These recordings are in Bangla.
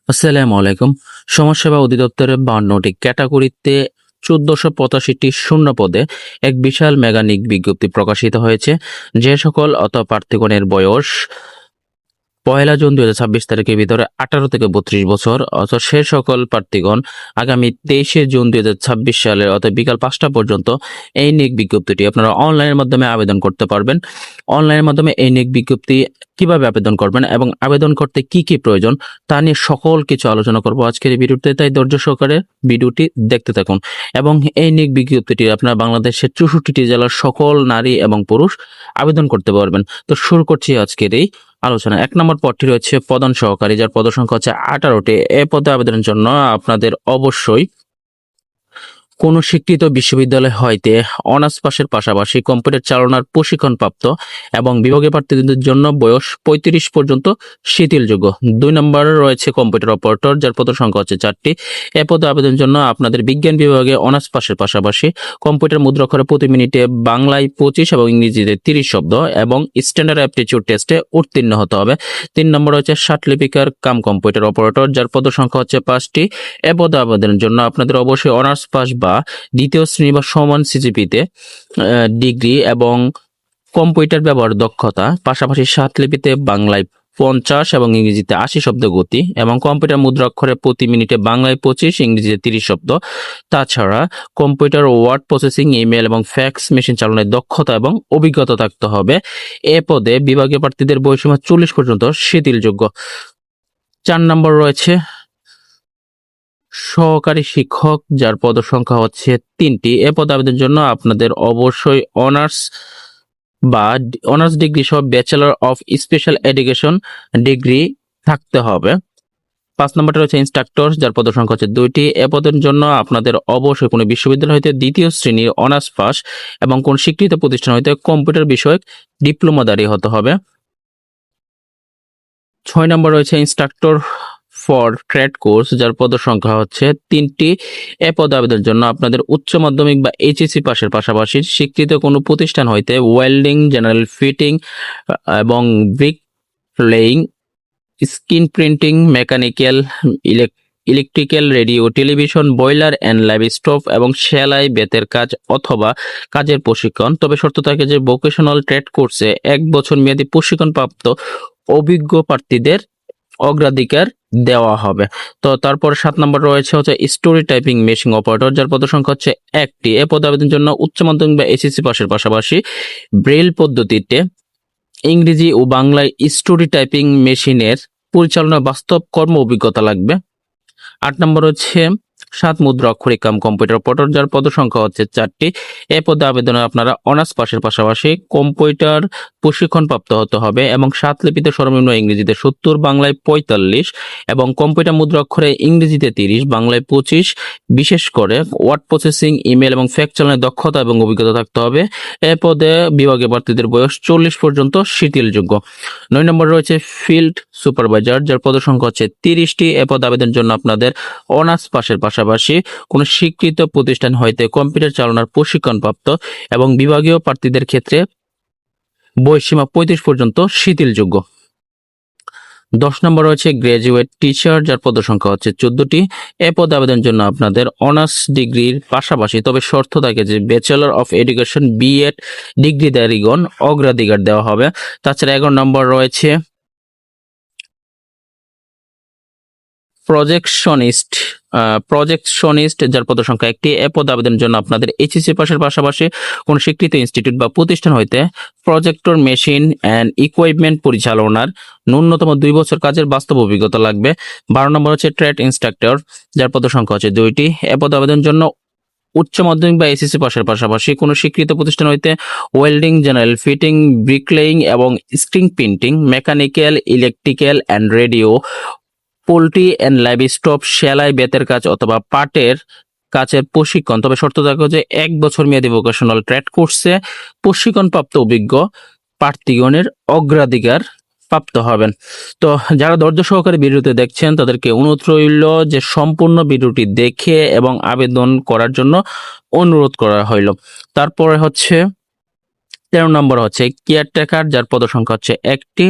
আসসালামু আলাইকুম। সমাজসেবা অধিদপ্তরের ৫২টি ক্যাটাগরিতে ১৪৮৫টি শূন্য পদে এক বিশাল মেগা নিয়োগ বিজ্ঞপ্তি প্রকাশিত হয়েছে। যে সকল প্রার্থীগণের বয়স ১লা জুন ২০২৬ তারিখের ভিতরে ১৮ থেকে ৩২ বছর অর্থাৎ সে সকল প্রার্থীগণ আগামী ২৩শে জুন ২০২৬ সালের অর্থাৎ বিকাল ৫টা পর্যন্ত এই নিয়োগ বিজ্ঞপ্তিটি আপনারা অনলাইনের মাধ্যমে আবেদন করতে পারবেন। অনলাইনের মাধ্যমে এই নিয়োগ বিজ্ঞপ্তি কিভাবে আবেদন করবেন এবং আবেদন করতে কি কি প্রয়োজন তা নিয়ে সকল কিছু আলোচনা করব আজকের এই ভিডিওতে, তাই ধৈর্য সহকারে ভিডিওটি দেখতে থাকুন। এবং এই নিয়োগ বিজ্ঞপ্তিটি আপনারা বাংলাদেশের ৬৪টি জেলার সকল নারী এবং পুরুষ আবেদন করতে পারবেন। তো শুরু করছি আজকের এই আলোচনা। ১ নম্বর পদটি রয়েছে প্রধান সহকারী, যার পদসংখ্যা হচ্ছে ১৮টি। এ পদে আবেদনের জন্য আপনাদের অবশ্যই কোনো স্বীকৃত বিশ্ববিদ্যালয় হইতে অনার্স পাশের পাশাপাশি কম্পিউটার চালানোর প্রশিক্ষণপ্রাপ্ত এবং বিভাগীয় প্রার্থীদের জন্য বয়স ৩৫ পর্যন্ত শিথিলযোগ্য। ২ নম্বরে রয়েছে কম্পিউটার অপারেটর, যার পদের সংখ্যা হচ্ছে ৪টি। এ পদে আবেদনের জন্য আপনাদের বিজ্ঞান বিভাগে অনার্স পাশের পাশাপাশি কম্পিউটার মুদ্রাক্ষরে প্রতি মিনিটে বাংলায় ২৫ এবং ইংরেজিতে ৩০ শব্দ এবং স্ট্যান্ডার্ড অ্যাপটিটিউড টেস্টে উত্তীর্ণ হতে হবে। ৩ নম্বর রয়েছে সার্টিফিকার কাম কম্পিউটার অপারেটর, যার পদের সংখ্যা হচ্ছে ৫টি। এ পদে আবেদনের জন্য আপনাদের অবশ্যই অনার্স পাস বা দ্বিতীয় শ্রেণী বা সমান সিজিপিতে ডিগ্রি এবং কম্পিউটার ব্যবহার দক্ষতা, পাশাপাশি সাতলিপিতে বাংলায় ৫০ এবং ইংরেজিতে ৮০ শব্দ গতি এবং কম্পিউটার মুদ্রাক্ষরে প্রতি মিনিটে বাংলায় ২৫ ইংরেজিতে ৩০ শব্দ। তাছাড়া কম্পিউটার ওয়ার্ড প্রসেসিং, ইমেল এবং ফ্যাক্স মেশিন চালানোর দক্ষতা এবং অভিজ্ঞতা থাকতে হবে। এ পদে বিভাগীয় প্রার্থীদের বয়সীমা ৪০ পর্যন্ত শিথিলযোগ্য। ৪ নম্বর রয়েছে সহকারী শিক্ষক, যার পদ সংখ্যা হচ্ছে ৩টি। এ পদে আবেদনের জন্য আপনাদের অবশ্যই অনার্স ডিগ্রি সহ bachelor of special education degree থাকতে হবে। ৫ নম্বরটা রয়েছে ইনস্ট্রাক্টর, যার পদ সংখ্যা হচ্ছে ২টি। এ পদের জন্য আপনাদের অবশ্যই কোনো বিশ্ববিদ্যালয় হইতে দ্বিতীয় শ্রেণীর অনার্স পাস এবং কোন স্বীকৃত প্রতিষ্ঠান হইতে কম্পিউটার বিষয়ক ডিপ্লোমাধারী হতে হবে। ৬ নম্বর রয়েছে ইনস্ট্রাক্টর ফর ট্রেড কোর্স, যার পদ সংখ্যা হচ্ছে 3টি। এ পদে আবেদনের জন্য আপনাদের উচ্চ মাধ্যমিক বা এইচএসসি পাশের পাশাপাশি স্বীকৃত কোনো প্রতিষ্ঠান হইতে ওয়েল্ডিং, জেনারেল ফিটিং এবং brick laying, screen printing, mechanical, electrical, radio, television, boiler and live stove এবং সেলাই, বেতের কাজ অথবা কাজের প্রশিক্ষণ। তবে শর্ত থাকে যে ভোকেশনাল ট্রেড কোর্সে ১ বছর মেয়াদী প্রশিক্ষণপ্রাপ্ত অভিজ্ঞ প্রার্থীদের অগ্রাধিকার দেওয়া হবে। তো তারপর ৭ নম্বর রয়েছে স্টোরি টাইপিং মেশিন অপারেটর, যার পদ সংখ্যা হচ্ছে ১টি। এ পদে আবেদনের জন্য উচ্চ মাধ্যমিক বা এসএসসি পাশের পাশাপাশি ব্রেইল পদ্ধতিতে ইংরেজি ও বাংলায় স্টোরি টাইপিং মেশিনের পরিচালনার বাস্তব কর্ম অভিজ্ঞতা লাগবে। ৮ নম্বর হচ্ছে ৭ মুদ্রা অক্ষরিক কাম কম্পিউটার অপারেটর, যার পদ সংখ্যা হচ্ছে ৪টি। এ পদে আবেদনে আপনারা অনার্স পাশের পাশাপাশি কম্পিউটার প্রশিক্ষণপ্রাপ্ত হতে হবে এবং ৭ লিপিতে সর্বনিম্ন ইংরেজিতে ৭০, বাংলায় ৪৫ এবং কম্পিউটার মুদ্রা অক্ষরে ইংরেজিতে ৩০, বাংলায় ২৫। বিশেষ করে ওয়ার্ড প্রসেসিং, ইমেল এবং ফ্যাক্স চালানোর দক্ষতা এবং অভিজ্ঞতা থাকতে হবে। এ পদে বিভাগীয় প্রার্থীদের বয়স ৪০ পর্যন্ত শিথিলযোগ্য। ৯ নম্বর রয়েছে ফিল্ড সুপারভাইজার, যার পদ সংখ্যা হচ্ছে ৩০টি। এ পদে আবেদনের জন্য আপনাদের অনার্স পাশের পাশাপাশি কোনো স্বীকৃত প্রতিষ্ঠান হইতে কম্পিউটার চালানোর প্রশিক্ষণপ্রাপ্ত এবং বিভাগীয় প্রার্থীদের ক্ষেত্রে বয়সীমা ৩৫ পর্যন্ত শিথিলযোগ্য। ১০ নম্বর রয়েছে গ্র্যাজুয়েট টিচার, যার পদ সংখ্যা হচ্ছে ১৪টি। এ পদে আবেদনের জন্য আপনাদের অনার্স ডিগ্রির পাশাপাশি, তবে শর্ত থাকে যে ব্যাচেলর অফ এডুকেশন বিএড ডিগ্রিধারীগণ অগ্রাধিকার দেওয়া হবে। তাছাড়া ১১ নম্বর রয়েছে প্রজেকশনিস্ট, যার পদ সংখ্যা ১টি। এ পদে আবেদনের জন্য আপনাদের এইচএসসি পাশের পাশাপাশি কোন স্বীকৃত ইনস্টিটিউট বা প্রতিষ্ঠান হইতে প্রজেক্টর মেশিন অ্যান্ড ইকুইপমেন্ট পরিচালনার ন্যূনতম ২ বছর কাজের বাস্তব অভিজ্ঞতা লাগবে। ১২ নম্বর হচ্ছে ট্রেড ইনস্ট্রাক্টর, যার পদ সংখ্যা হচ্ছে ২টি। এ পদে আবেদনের জন্য উচ্চ মাধ্যমিক বা এসএসসি পাশের পাশাপাশি কোনো স্বীকৃত প্রতিষ্ঠান হইতে ওয়েল্ডিং, জেনারেল ফিটিং, ব্রিকলেইং এবং screen printing, mechanical, electrical and radio, poultry and live stop, সেলাই, বেতের কাজ অথবা পাটের কাজের প্রশিক্ষণ। তবে শর্ত থাকে যে ১ বছর মেয়াদী ভোকেশনাল ট্রেড কোর্সে প্রশিক্ষণপ্রাপ্ত অভিজ্ঞ প্রার্থীগণের অগ্রাধিকার প্রাপ্ত হবেন। তো যারা ধৈর্য সহকারে ভিডিওতে দেখছেন তাদেরকে অনুরোধ রইল যে সম্পূর্ণ ভিডিওটি দেখে এবং আবেদন করার জন্য অনুরোধ করা হইল। তারপরে হচ্ছে ১৩ নম্বর হচ্ছে কেয়ারটেকার, যার পদ সংখ্যা হচ্ছে ১টি।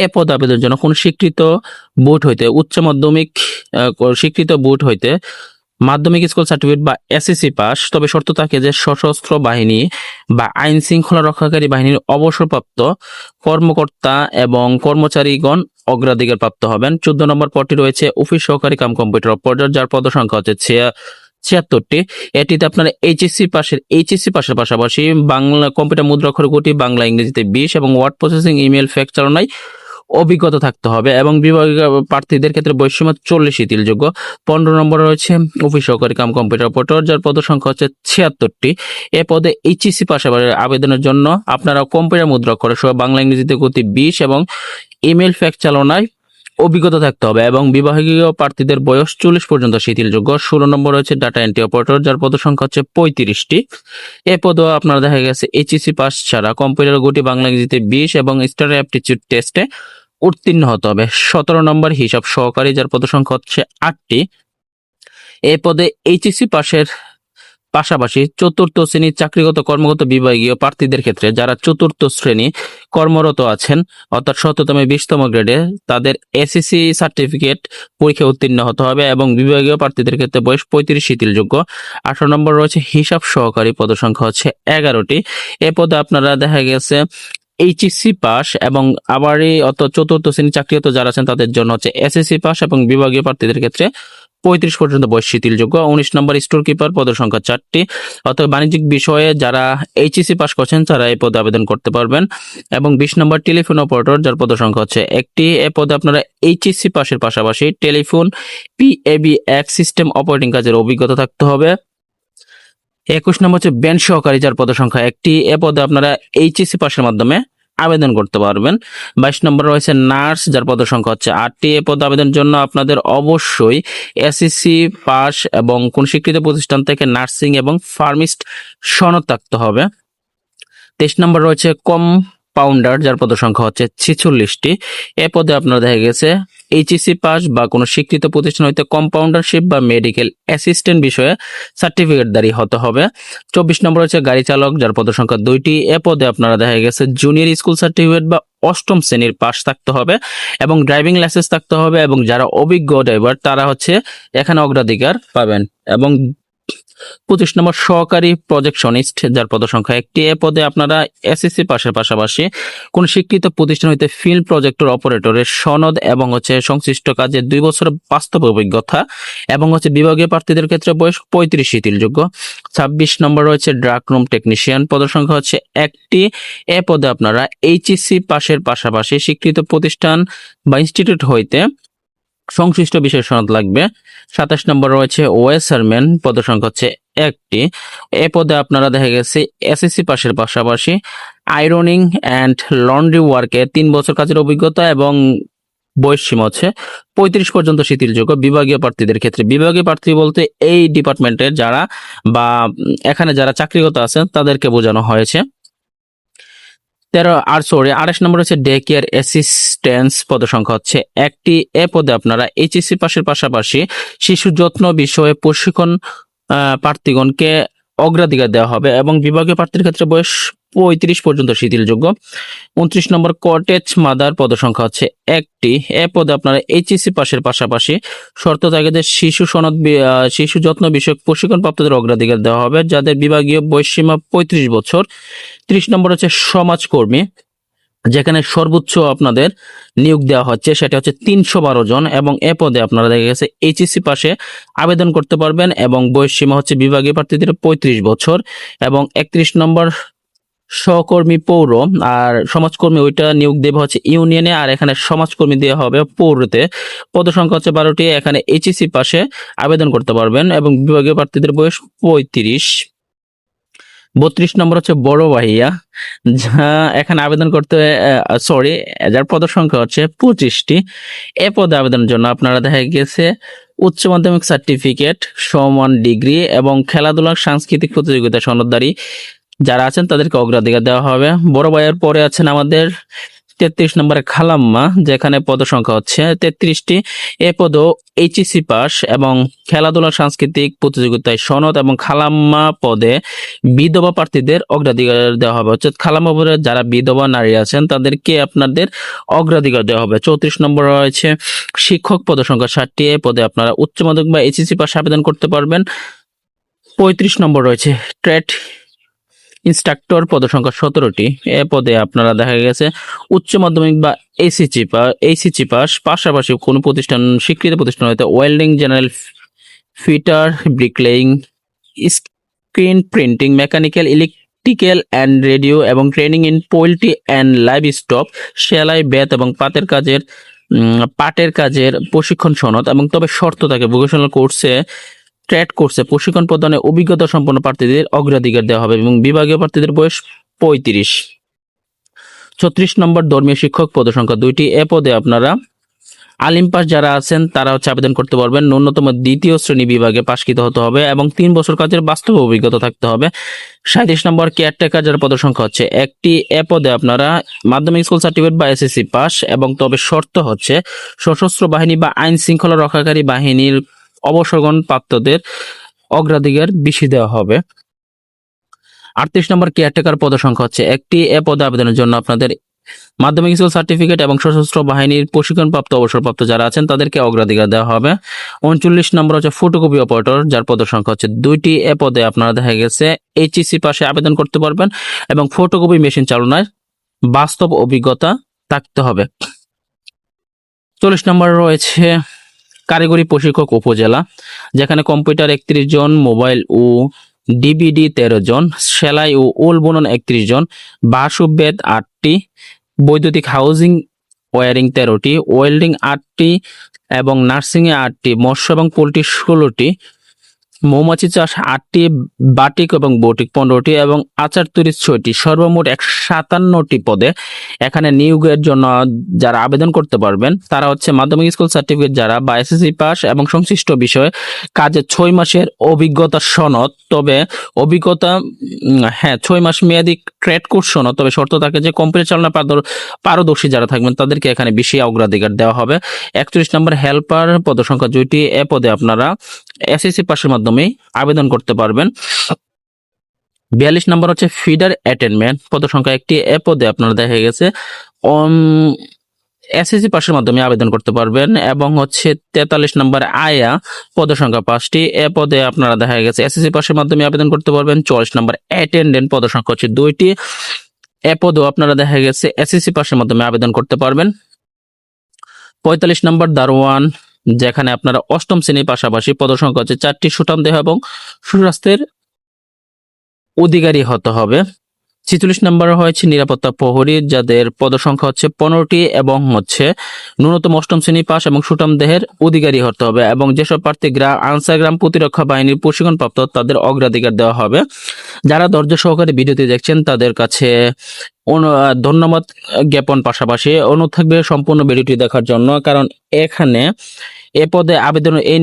এ পদে আবেদনের জন্য কোন স্বীকৃত বোর্ড হইতে উচ্চ মাধ্যমিক স্বীকৃত বোর্ড হইতে মাধ্যমিক স্কুল সার্টিফিকেট বা এসএসসি পাস, তবে শর্ত থাকে যে সশস্ত্র বাহিনী বা আইন শৃঙ্খলা রক্ষাকারী বাহিনীর অবসরপ্রাপ্ত কর্মকর্তা এবং কর্মচারীগণ অগ্রাধিকার প্রাপ্ত হবেন। 14 নম্বর পদটি রয়েছে অফিস সহকারী কাম কম্পিউটার অপারেটর, যার পদ সংখ্যা হচ্ছে 76টি। এটিতে আপনারা এইচএসসি পাশের পাশাপাশি বাংলা কম্পিউটার মুদ্রাক্ষর গুটি, বাংলা ইংরেজিতে 20 এবং ওয়ার্ড প্রসেসিং, ইমেল, ফ্যাক্স চালনায় অভিজ্ঞতা থাকতে হবে এবং বিভাগীয় প্রার্থীদের ক্ষেত্রে বয়সসীমা 40 শিথিলযোগ্য। 15 নম্বর রয়েছে অফিস সহকারী কাম কম্পিউটার অপারেটর, যার পদ সংখ্যা হচ্ছে 76টি। এ পদে এইচএসসি পাশাপাশি আবেদনের জন্য আপনারা কম্পিউটার মুদ্রাক্ষর সহ বাংলা ইংরেজিতে গতি 20 এবং ইমেল ফ্যাক্স চালনায় অভিজ্ঞতা থাকতে হবে এবং বিভাগীয় প্রার্থীদের বয়স 40 পর্যন্ত শিথিলযোগ্য। 16 নম্বর রয়েছে ডাটা এন্ট্রি অপারেটর, যার পদ সংখ্যা হচ্ছে 35টি। এ পদও আপনারা দেখা গেছে এইচএসসি পাস ছাড়া কম্পিউটার গুটি, বাংলা ইংরেজিতে 20 এবং স্টার অ্যাপটিটিউড টেস্টে উত্তীর্ণ হতে হবে। 17 নম্বর হিসাব সহকারী, যার পদ সংখ্যা হচ্ছে 8টি। এই পদে এইচএসসি পাশের পাশাপাশি চতুর্থ শ্রেণী চাকরিগত কর্মগত বিভাগীয় প্রার্থীদের ক্ষেত্রে যারা চতুর্থ শ্রেণী কর্মরত আছেন অর্থাৎ 20তম 20তম গ্রেডে, তাদের এসএসসি সার্টিফিকেট পরীক্ষা উত্তীর্ণ হতে হবে এবং বিভাগীয় প্রার্থীদের ক্ষেত্রে বয়স 35 শিথিলযোগ্য। 18 নম্বর রয়েছে হিসাব সহকারী, পদ সংখ্যা হচ্ছে 11টি। এ পদে আপনারা দেখা গেছে এইচএসসি পাস এবং আবারই অর্থাৎ চতুর্থ শ্রেণী চাকরিরত যারা আছেন তাদের জন্য হচ্ছে এসএসসি পাস এবং বিভাগীয় প্রার্থীদের ক্ষেত্রে 35 পর্যন্ত বয়স শিথিলযোগ্য। 19 নম্বর স্টোর কিপার, পদের সংখ্যা 4টি। অর্থাৎ বাণিজ্যিক বিষয়ে যারা এইচএসসি পাস করছেন তারা এই পদে আবেদন করতে পারবেন। এবং 20 নম্বর টেলিফোন অপারেটর, যার পদের সংখ্যা হচ্ছে 1টি। এ পদে আপনারা এইচএসসি পাসের পাশাপাশি টেলিফোন PABX সিস্টেম অপারেটিং কাজের অভিজ্ঞতা থাকতে হবে। 21 নম্বর হচ্ছে ব্যান্ড সহকারী, যার পদের সংখ্যা 1টি। এ পদে আপনারা এইচএসসি পাসের মাধ্যমে আবেদন করতে পারবেন। 22 নম্বর রয়েছে নার্স, যার পদের সংখ্যা হচ্ছে 8টি। এ পদে আবেদনের জন্য আপনাদের অবশ্যই এসএসসি পাস এবং কোন স্বীকৃত প্রতিষ্ঠান থেকে নার্সিং এবং ফার্মিস্ট সনদ থাকতে হবে। 23 নম্বর রয়েছে কম্পাউন্ডার, যার পদের সংখ্যা হচ্ছে 46টি। এ পদে আপনারা দেখা গেছে এইচএসসি পাস বা কোনো স্বীকৃত প্রতিষ্ঠান হইতে কম্পাউন্ডারশিপ বা মেডিকেল অ্যাসিস্ট্যান্ট বিষয়ে সার্টিফিকেটধারী হতে হবে। 24 নম্বর হচ্ছে গাড়ি চালক, যার পদের সংখ্যা 2টি। এ পদে আপনারা দেখা গেছে জুনিয়র স্কুল সার্টিফিকেট বা 8ম শ্রেণীর পাস থাকতে হবে এবং ড্রাইভিং লাইসেন্স থাকতে হবে এবং যারা অভিজ্ঞ ড্রাইভার তারা হচ্ছে এখানে অগ্রাধিকার পাবেন। এবং 25 নম্বর সহকারী প্রজেকশনিস্ট, যার পদ সংখ্যা 1টি। এ পদে আপনারা এসএসসি পাশের পাশাপাশি কোন স্বীকৃত প্রতিষ্ঠান হইতে ফিল্ড প্রজেক্টর অপারেটরের সনদ এবং হচ্ছে সংশ্লিষ্ট কাজে 2 বছরের বাস্তব অভিজ্ঞতা এবং হচ্ছে বিভাগীয় প্রার্থীদের ক্ষেত্রে বয়স 35 শিথিলযোগ্য। 26 নম্বর রয়েছে ড্রাগ রুম টেকনিশিয়ান, পদ সংখ্যা হচ্ছে 1টি। এ পদে আপনারা এইচএসসি পাশের পাশাপাশি স্বীকৃত প্রতিষ্ঠান বা ইনস্টিটিউট হইতে সংশ্লিষ্ট বিষয় সনদ লাগবে। 27 নম্বর রয়েছে ওয়েসারম্যান, পদ সংখ্যা হচ্ছে 1টি। এ পদে আপনারা দেখা গেছে এসএসসি পাশের পাশাপাশি আয়রনিং অ্যান্ড লন্ড্রি ওয়ার্কে 3 বছর কাজের অভিজ্ঞতা এবং বয়স সীমা হচ্ছে 35 পর্যন্ত শিথিলযোগ্য বিভাগীয় প্রার্থীদের ক্ষেত্রে। বিভাগীয় প্রার্থী বলতে এই ডিপার্টমেন্টের যারা বা এখানে যারা চাকরিগত আছেন তাদেরকে বোঝানো হয়েছে। 28 নম্বর হচ্ছে ডে কেয়ার অ্যাসিস্ট্যান্স, পদ সংখ্যা হচ্ছে 1টি। এ পদে আপনারা এইচএসসি পাশের পাশাপাশি শিশু যত্ন বিষয়ে প্রশিক্ষণ প্রার্থীগণকে অগ্রাধিকার দেওয়া হবে এবং বিভাগীয় প্রার্থীর ক্ষেত্রে বয়স 35 পর্যন্ত শিথিলযোগ্য। 29 নম্বর কটেজ মাদার, পদ সংখ্যা হচ্ছে 1টি। এ পদে আপনারা এইচএসসি পাশের পাশাপাশি শর্ত থাকে যে শিশু যত্ন বিষয়ক প্রশিক্ষণ প্রাপ্তদের অগ্রাধিকার দেওয়া হবে যাদের বিভাগীয় বয়সসীমা 35 বছর। 30 নম্বর হচ্ছে সমাজকর্মী, যেখানে সর্বোচ্চ আপনাদের নিয়োগ দেওয়া হচ্ছে সেটা হচ্ছে 312 জন এবং এ পদে আপনারা দেখা গেছে এইচএসসি পাশে আবেদন করতে পারবেন এবং বয়স সীমা হচ্ছে বিভাগীয় প্রার্থীদের 35 বছর। এবং 31 নম্বর সহকর্মী পৌর, আর সমাজকর্মী ওইটা নিয়োগ দেওয়া হচ্ছে ইউনিয়নে, আর এখানে সমাজকর্মী দেওয়া হবে পৌরতে। পদ সংখ্যা হচ্ছে 12টি। এখানে এইচএসসি পাশে আবেদন করতে পারবেন এবং বিভাগীয় প্রার্থীদের বয়স 35। 32 নম্বর হচ্ছে বড় ভাইয়া, যা এখানে আবেদন করতে যার পদ সংখ্যা হচ্ছে 25টি। এ পদে আবেদনের জন্য আপনারা দেখা গেছে উচ্চ মাধ্যমিক সার্টিফিকেট, সমান ডিগ্রি এবং খেলাধুলার সাংস্কৃতিক প্রতিযোগিতা সনদধারী যারা আছেন তাদেরকে অগ্রাধিকার দেওয়া হবে। বড় ভাইয়ের পরে আছেন আমাদের 33 নম্বরে খালাম্মা, যেখানে পদ সংখ্যা হচ্ছে 33টি। এ পদও এইচএসসি পাস এবং খেলাধুলা সাংস্কৃতিক প্রতিযোগিতায় সনদ এবং খালাম্মা পদে বিধবা প্রার্থীদের অগ্রাধিকার দেওয়া হবে। অর্থাৎ খালাম্মা পদে যারা বিধবা নারী আছেন তাদেরকে আপনাদের অগ্রাধিকার দেওয়া হবে। 34 নম্বর রয়েছে শিক্ষক পদ সংখ্যা 60টি। এ পদে আপনারা উচ্চ মাধ্যমিক বা এইচএসসি পাস আবেদন করতে পারবেন। 35 নম্বর রয়েছে ট্রেড ইনস্ট্রাক্টর পদ সংখ্যা 17টি। এ পদে আপনারা দেখা গেছে উচ্চ মাধ্যমিক বা এইচএসসি পাস, পাশাপাশি কোনো প্রতিষ্ঠান স্বীকৃত প্রতিষ্ঠান হইতে welding, general fitter, bricklaying, screen printing, mechanical, electrical and radio এবং training in poultry and livestock, সেলাই, বেত এবং পাটের কাজের প্রশিক্ষণ সনদ এবং তবে শর্ত থাকে ভোকেশনাল কোর্সে ট্রেড কোর্সে প্রশিক্ষণ প্রদানে অভিজ্ঞতা সম্পন্ন প্রার্থীদের অগ্রাধিকার দেওয়া হবে এবং বিভাগীয় প্রার্থীদের বয়স 35। 36 নম্বর ধর্মীয় শিক্ষক পদ সংখ্যা 2টি। এ পদে আপনারা আলিম পাস যারা আছেন তারা আবেদন করতে পারবেন। ন্যূনতম দ্বিতীয় শ্রেণী বিভাগে পাশকৃত হতে হবে এবং 3 বছর কাজের বাস্তব অভিজ্ঞতা থাকতে হবে। 37 নম্বর কেয়ারটেকার যার পদ সংখ্যা হচ্ছে 1টি। এ পদে আপনারা মাধ্যমিক স্কুল সার্টিফিকেট বা এসএসসি পাস এবং তবে শর্ত হচ্ছে সশস্ত্র বাহিনী বা আইন শৃঙ্খলা রক্ষাকারী বাহিনীর অবসরগ্রহণ প্রাপ্তদের অগ্রাধিকার বেশি দেওয়া হবে। 38 নম্বর কেয়ারটেকার পদ সংখ্যা হচ্ছে 1টি। এ পদে আবেদনের জন্য আপনাদের মাধ্যমিক স্কুল সার্টিফিকেট এবং সশস্ত্র বাহিনীর প্রশিক্ষণপ্রাপ্ত অবসরপ্রাপ্ত যারা আছেন তাদেরকে অগ্রাধিকার দেওয়া হবে। 39 নম্বর হচ্ছে ফটোকপি অপারেটর যার পদ সংখ্যা হচ্ছে 2টি। এ পদে আপনারা দেখা গেছে এইচএসসি পাশে আবেদন করতে পারবেন এবং ফটোকপি মেশিন চালনার বাস্তব অভিজ্ঞতা থাকতে হবে। 40 নম্বর রয়েছে কারিগরি প্রশিক্ষক উপজেলা, যেখানে কম্পিউটার 31 জন, মোবাইল ও ডিবিডি 13 জন, সেলাই ও উল বুনন 31 জন, বাঁশ ও বেত 8টি, বৈদ্যুতিক হাউজিং ওয়ারিং 13টি, ওয়েল্ডিং 8টি এবং নার্সিংয়ে 8টি, মৎস্য এবং পোল্ট্রি 16টি, মৌমাছি চাষ 8টি, বাটিক এবং বটিক 15টি এবং আচার তৈরি 6টি, সর্বমোট 157টি পদে এখানে নিয়োগের জন্য যারা আবেদন করতে পারবেন তারা হচ্ছে মাধ্যমিক স্কুল সার্টিফিকেট যারা বা এসএসসি পাস এবং সংশ্লিষ্ট বিষয়ে কাজে 6 মাসের অভিজ্ঞতা সনদ, তবে অভিজ্ঞতা 6 মাস মেয়াদী ট্রেড কোর্স সনদ, তবে শর্ত থাকে যে কম্পিউটার চালনা পারদর্শী যারা থাকবেন তাদেরকে এখানে বেশি অগ্রাধিকার দেওয়া হবে। 41 নম্বর হেল্পার পদ সংখ্যা 2টি। এ পদে আপনারা এসএসসি পাসের মাধ্যমে আবেদন করতে পারবেন। 42 নম্বর হচ্ছে ফিডার অ্যাটেন্ডমেন্ট পদ সংখ্যা 1টি। এ পদে আপনারা দেখা গেছে এসএসসি পাসের মাধ্যমে আবেদন করতে পারবেন এবং হচ্ছে 43 নম্বর আয়া পদ সংখ্যা 5টি। এ পদে আপনারা দেখা গেছে এসএসসি পাসের মাধ্যমে আবেদন করতে পারবেন। 44 নম্বর অ্যাটেন্ডেন্ট পদ সংখ্যা হচ্ছে 2টি। এ পদেও আপনারা দেখা গেছে এসএসসি পাসের মাধ্যমে আবেদন করতে পারবেন। 45 নম্বর দারোয়ান, যেখানে আপনারা 8ম শ্রেণীর পাশাপাশি পদ সংখ্যা হচ্ছে 4টি, সুঠাম দেহ এবং সুস্বাস্থ্যের অধিকারী হতে হবে। 46 নম্বর হয়েছে নিরাপত্তা প্রহরী, যাদের পদ সংখ্যা হচ্ছে 15টি এবং হচ্ছে ন্যূনতম 8ম শ্রেণী পাস এবং সুঠাম দেহের অধিকারী হতে হবে এবং যেসব প্রার্থী আনসার গ্রাম প্রতিরক্ষা বাহিনীর প্রশিক্ষণপ্রাপ্ত তাদের অগ্রাধিকার দেওয়া হবে। যারা ধৈর্য সহকারে ভিডিওটি দেখছেন তাদের কাছে ধন্যবাদ জ্ঞাপন, পাশাপাশি অনুরোধ থাকবে সম্পূর্ণ ভিডিওটি দেখার জন্য, কারণ এখানে এ পদে আবেদনের এই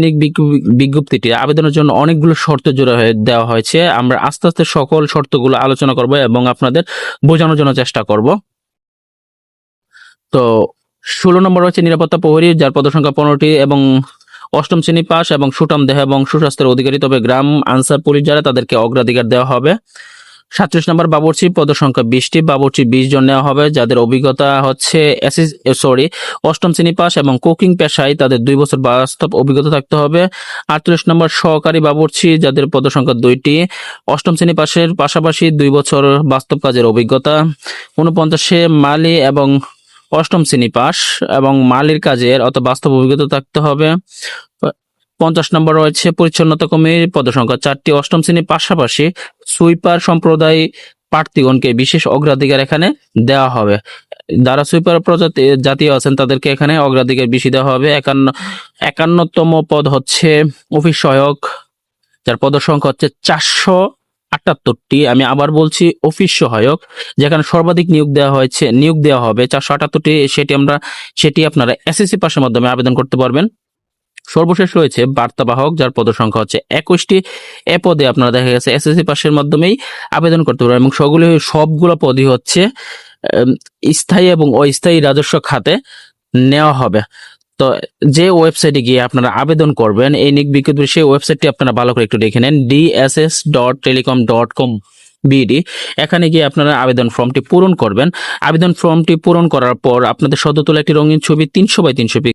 বিজ্ঞপ্তিটি আবেদনের জন্য অনেকগুলো শর্ত জোড়া হয়ে দেওয়া হয়েছে। আমরা আস্তে আস্তে সকল শর্তগুলো আলোচনা করব এবং আপনাদের বোঝানোর জন্য চেষ্টা করব। তো 16 নম্বর হচ্ছে নিরাপত্তা প্রহরী, যার পদ সংখ্যা 15টি এবং 8ম শ্রেণী পাস এবং সুঠাম দেহ এবং সুস্বাস্থ্যের অধিকারী, তবে গ্রাম আনসার পুলিশ যারা তাদেরকে অগ্রাধিকার দেওয়া হবে। 37 নম্বর বাবুর্চি পদ সংখ্যা 20টি, বাবুর্চি 20 জন নেওয়া হবে, যাদের অভিজ্ঞতা হচ্ছে 8ম শ্রেণী পাস এবং কুকিং পেশায় তাদের 2 বছর বাস্তব অভিজ্ঞতা থাকতে হবে। 38 নম্বর সহকারী বাবুর্চি, যাদের পদ সংখ্যা 2টি, 8ম শ্রেণী পাশের পাশাপাশি 2 বছর বাস্তব কাজের অভিজ্ঞতা। 49 মালি এবং 8ম শ্রেণী পাস এবং মালির কাজের বাস্তব অভিজ্ঞতা থাকতে হবে। 50 নম্বর রয়েছে পরিচ্ছন্নতা কর্মীর পদ সংখ্যা 4টি, 8ম শ্রেণীর পাশাপাশি সুইপার সম্প্রদায় প্রার্থীগণকে বিশেষ অগ্রাধিকার এখানে দেওয়া হবে। যারা সুইপার জাতীয় আছেন তাদেরকে এখানে অগ্রাধিকার বেশি দেওয়া হবে। 51তম পদ হচ্ছে অফিস সহায়ক, যার পদ সংখ্যা হচ্ছে 478টি। আমি আবার বলছি অফিস সহায়ক, যেখানে সর্বাধিক নিয়োগ দেওয়া হবে 478টি। সেটি আপনারা এসএসসি পাসের মাধ্যমে আবেদন করতে পারবেন। সর্বশেষ রয়েছে বার্তাবাহক, যার পদ সংখ্যা হচ্ছে 21টি। এ পদে আপনারা দেখা গেছে এসএসসি পাশের মাধ্যমেই আবেদন করতে পারবেন এবং সবগুলো পদই হচ্ছে স্থায়ী এবং অস্থায়ী রাজস্ব খাতে নেওয়া হবে। তো যে ওয়েবসাইটে গিয়ে আপনারা আবেদন করবেন এই নিক বিজ্ঞপ্তি, সেই ওয়েবসাইটটি আপনারা ভালো করে একটু দেখে নেন, dss.telecom.com বিডি। এখানে গিয়ে আপনারা আবেদন ফর্মটি পূরণ করবেন। আবেদন ফর্মটি পূরণ করার পর আপনাদের সদ্য তোলা একটি রঙিন ছবি 300 বাই 300